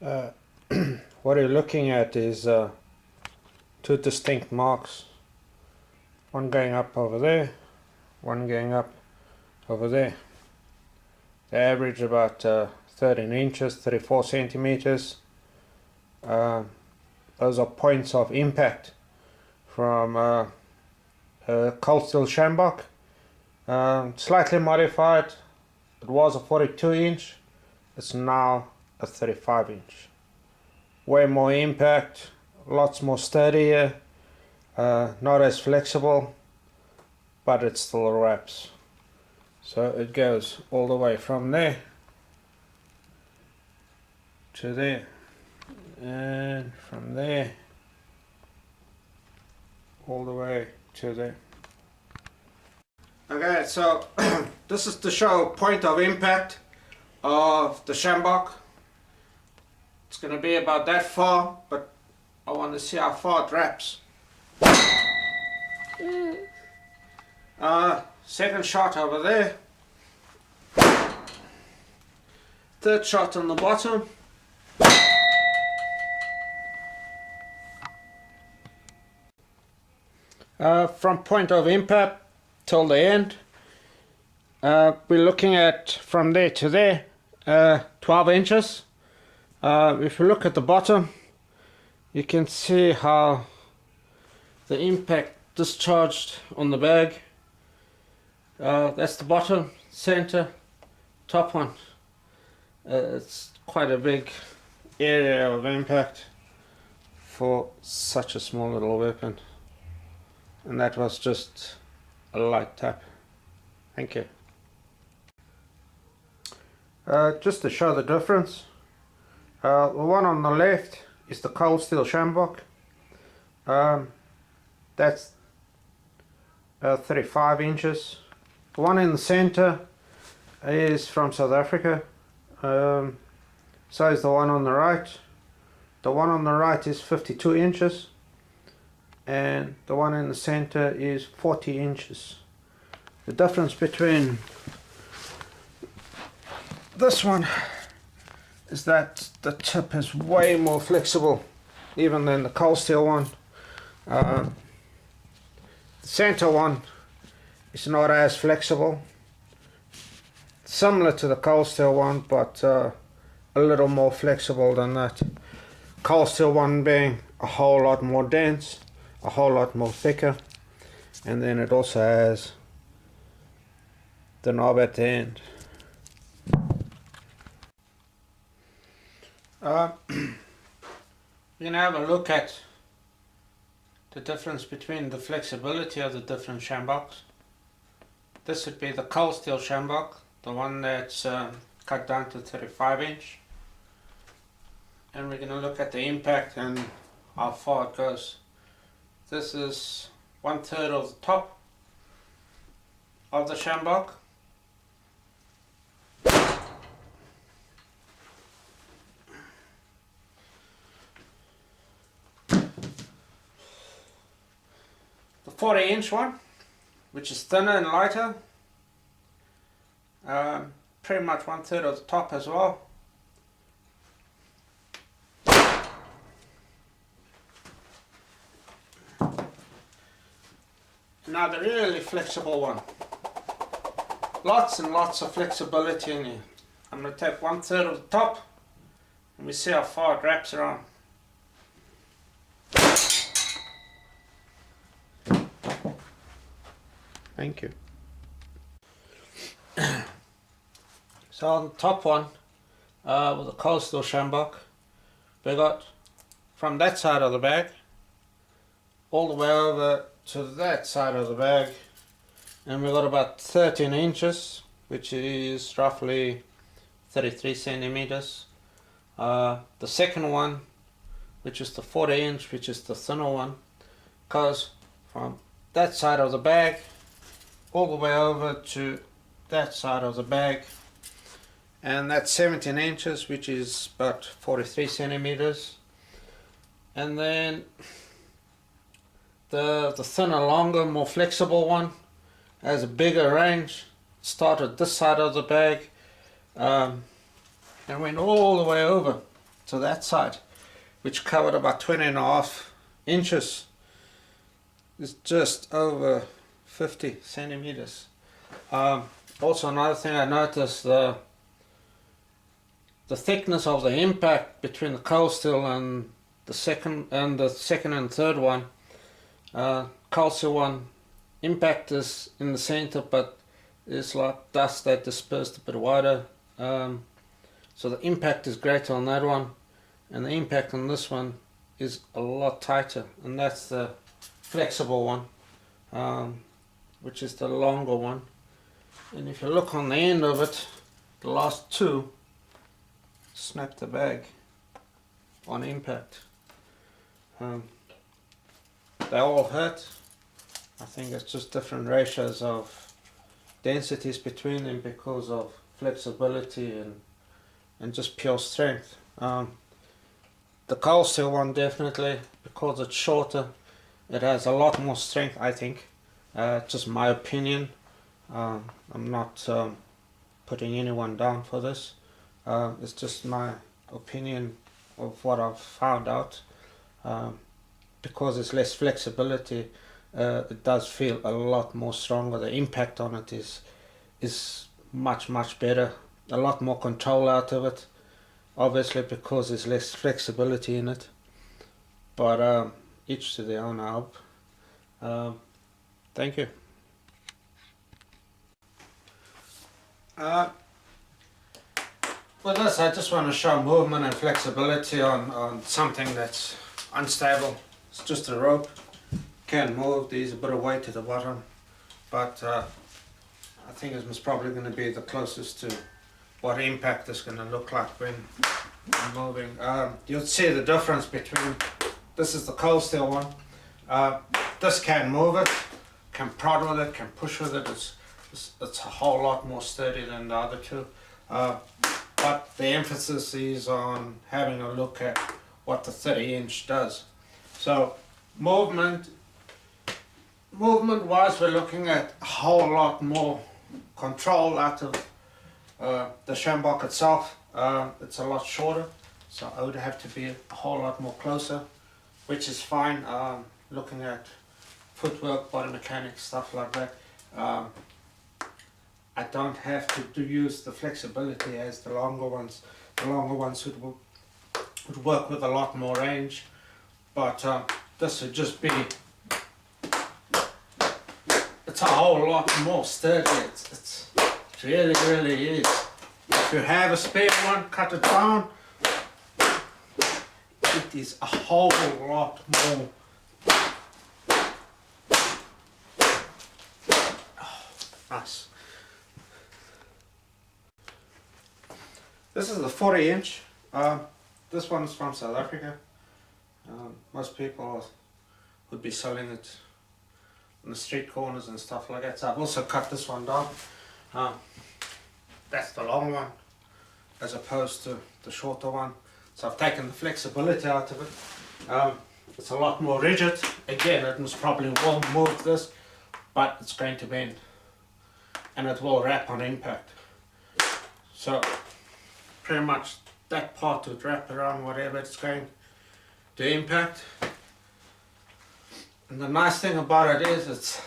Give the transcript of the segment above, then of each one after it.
Uh, what you're looking at is two distinct marks, one going up over there, one going up over there. They average about 13 inches, 34 centimeters. Those are points of impact from cold steel Sjambok, slightly modified. It was a 42 inch, it's now a 35 inch. Way more impact, lots more sturdier, not as flexible, but it still wraps. So it goes all the way from there to there, and from there all the way to there. Okay, so this is to show point of impact of the Sjambok. It's going to be about that far, but I want to see how far it wraps. Second shot over there. Third shot on the bottom. From point of impact till the end, we're looking at from there to there, 12 inches. If you look at the bottom, you can see how the impact discharged on the bag. That's the bottom, center, top one. It's quite a big area of impact for such a small little weapon, and that was just a light tap. Thank you. Just to show the difference, the one on the left is the cold steel Sjambok. That's 35 inches. The one in the center is from South Africa. So is the one on the right. The one on the right is 52 inches, and the one in the center is 40 inches. The difference between this one is that the tip is way more flexible even than the cold steel one. The center one is not as flexible, similar to the cold steel one, but a little more flexible than that. Cold steel one being a whole lot more dense, a whole lot more thicker, and then it also has the knob at the end. You can have a look at the difference between the flexibility of the different Sjamboks. This would be the cold steel Sjambok, the one that's cut down to 35 inch. And we're going to look at the impact and how far it goes. This is 1/3 of the top of the Sjambok. The 40-inch one, which is thinner and lighter, pretty much 1/3 of the top as well. Now the really flexible one, lots and lots of flexibility in here. I'm going to take 1/3 of the top and we see how far it wraps around. Thank you. So on the top one, with the cold steel Sjambok, we got from that side of the bag all the way over to that side of the bag, and we got about 13 inches, which is roughly 33 centimeters. The second one, which is the 40 inch, which is the thinner one, goes from that side of the bag all the way over to that side of the bag, and that's 17 inches, which is about 43 centimeters. And then the thinner, longer, more flexible one has a bigger range. Started this side of the bag and went all the way over to that side, which covered about 20.5 inches. It's just over 50 centimeters. Also another thing I noticed, the thickness of the impact between the cold steel and the second and third one. Cold steel one impact is in the center, but it's like dust that dispersed a bit wider. So the impact is greater on that one, and the impact on this one is a lot tighter, and that's the flexible one, which is the longer one. And if you look on the end of it, the last two snap the bag on impact. They all hurt. I think it's just different ratios of densities between them because of flexibility and just pure strength. The cold steel one definitely, because it's shorter, it has a lot more strength, I think. Just my opinion. I'm not putting anyone down for this. It's just my opinion of what I've found out. Because there's less flexibility, it does feel a lot more stronger. The impact on it is much better. A lot more control out of it, obviously, because there's less flexibility in it. But each to their own, I hope. Thank you. With this, I just want to show movement and flexibility on something that's unstable. It's just a rope. Can move. There's a bit of weight at the bottom, but I think it's probably going to be the closest to what impact is going to look like when moving. You'll see the difference between, this is the cold steel one. This can move it, can prod with it, can push with it. It's a whole lot more sturdy than the other two. But the emphasis is on having a look at what the 30-inch does. So movement wise, we're looking at a whole lot more control out of the Sjambok itself. It's a lot shorter, so I would have to be a whole lot more closer, which is fine. Looking at footwork, body mechanics, stuff like that. I don't have to use the flexibility as the longer ones. The longer ones would work with a lot more range, but this would just be, it's a whole lot more sturdy. It really is. If you have a spare one, cut it down. It is a whole lot more. Nice. This is the 40-inch. This one is from South Africa. Most people would be selling it on the street corners and stuff like that. So I've also cut this one down. That's the long one as opposed to the shorter one. So I've taken the flexibility out of it. It's a lot more rigid. Again, it most probably won't move this, but it's going to bend. And it will wrap on impact. So pretty much that part would wrap around whatever it's going to impact. And the nice thing about it is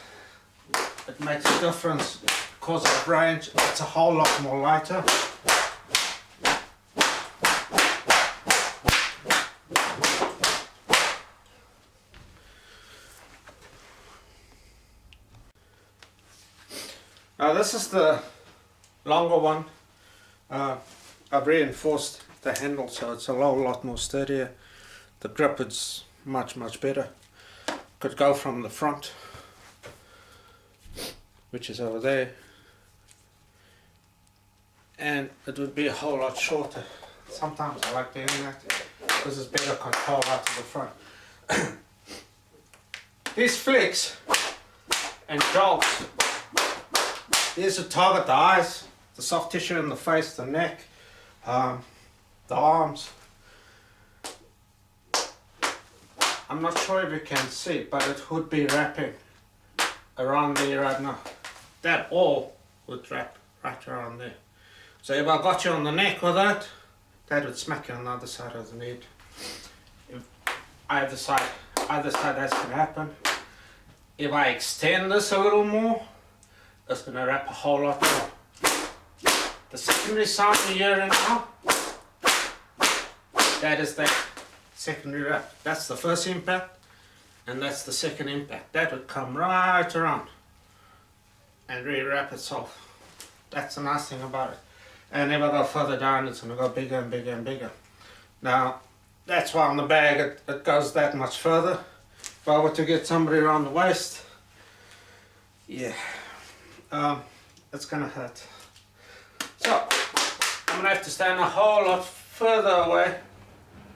it makes a difference because of range. It's a whole lot more lighter. Now this is the longer one. I've reinforced the handle so it's a whole lot more sturdier. The grip is much better. Could go from the front, which is over there, and it would be a whole lot shorter. Sometimes I like doing that because it's better control out to the front. These flicks and jolts, these are target the eyes, the soft tissue in the face, the neck, the arms. I'm not sure if you can see, but it would be wrapping around there right now. That all would wrap right around there. So if I got you on the neck with that, that would smack you on the other side of the knee. If either side that's going to happen. If I extend this a little more, it's going to wrap a whole lot more. The secondary sound you're hearing now, that is that secondary wrap. That's the first impact, and that's the second impact. That would come right around and re-wrap itself. That's the nice thing about it. And if I go further down, it's going to go bigger and bigger and bigger. Now, that's why on the bag it goes that much further. If I were to get somebody around the waist, yeah, it's going to hurt. So, I'm going to have to stand a whole lot further away,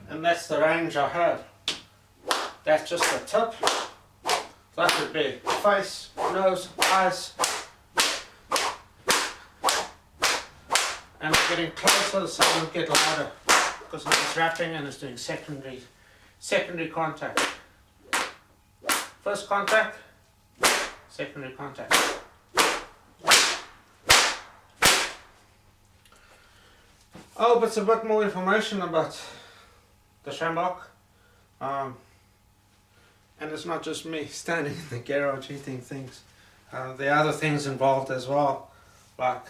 and that's the range I have. That's just the tip. That would be face, nose, eyes. And it's getting closer, the sound will get louder because it's wrapping and it's doing secondary contact. First contact, secondary contact. Oh, but it's a bit more information about the Sjambok. And it's not just me standing in the garage eating things. There are other things involved as well, like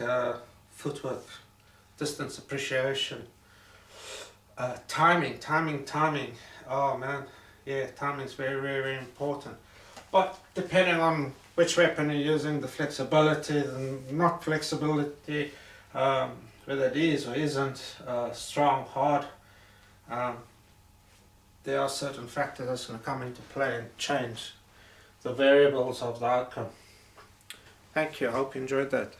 footwork, distance appreciation, timing. Oh man, yeah, timing is very, very important. But depending on which weapon you're using, the flexibility, the not flexibility, whether it is or isn't strong, hard, there are certain factors that's going to come into play and change the variables of the outcome. Thank you, I hope you enjoyed that.